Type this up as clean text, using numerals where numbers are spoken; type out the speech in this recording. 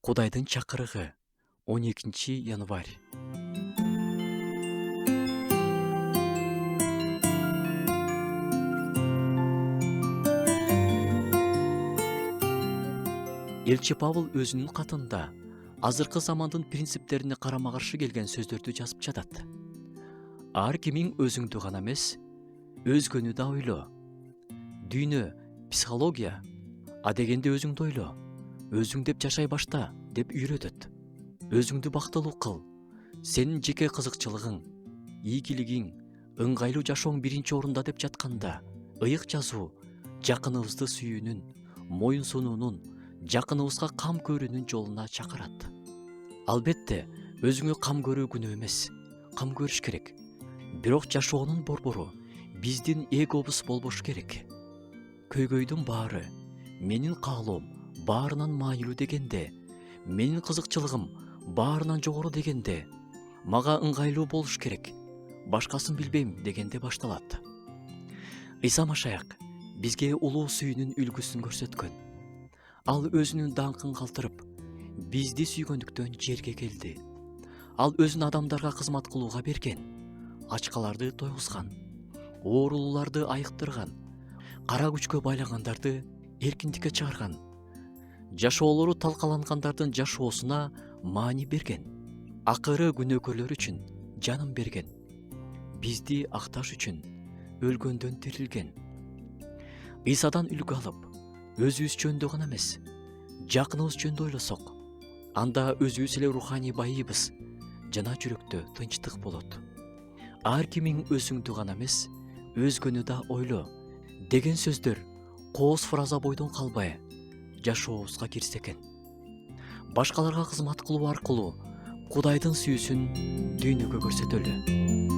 Кудайдын чакырыгы 12 январь. Элчи Павыл өзүнүн катында азыркы замандын принциптерине карама каршы келген сөздөрдү жазып жатат. Ар кимиң өзүңдү гана эмес, өзгөнү да ойло. Дүйнө, психология адегенде өзүңдү ойло, өзүң деп жашай башта деп үйрөтөт. Өзүңдү бактылуу кыл. Сенин жеке кызыкчылыгың, ийгилигиң, ыңгайлуу жашооң биринчи орунда деп жатканда, ыйык жазуу жакыныбызды сүйүүнүн, моюн сунуунун, жакыныбызга кам көрүүнүн жолуна чакырат. Албетте, өзүңө кам көрүү күнөө эмес, кам көрүш керек. Бирок жашоонун борбору биздин эгобуз болбошу керек. Көйгөйдүн баары менин каалоом баарынан маанилүү дегенде, менин кызыкчылыгым баарынан жогору дегенде, мага ыңгайлуу болуш керек, башкасын билбейм дегенде башталат. Иса Машаяк бизге улуу сүйүүнүн үлгүсүн көрсөткөн. Ал өзүнүн даңкын калтырып, бизди сүйгөндүктөн жерге келди. Ал өзүн адамдарга кызмат кылууга берген, ачкаларды тойгузган, оорулууларды айыктырган, кара күчкө байлагандарды эркиндикке чыгарган, жашоолору талкалангандардын жашоосуна маани берген, акыры күнөөкөрлөр үчүн жанын берген, бизди акташ үчүн өлгөндөн тирилген. Исадан үлгү алып, өзүбүз жөнүндө гана эмес, жакыныбыз жөнүндө ойлосок, анда өзүбүз эле руханий байыйбыз, жана жүрөктө тынчтык болот. Ар кимиң өзүңдү гана эмес, өзгөнү да ойло деген сөздөр кооз фраза бойдон калбай жашообузга кирсе экен. Башкаларга кызмат кылуу аркылуу Кудайдын сүйүүсүн дүйнөгө көрсөтөлү.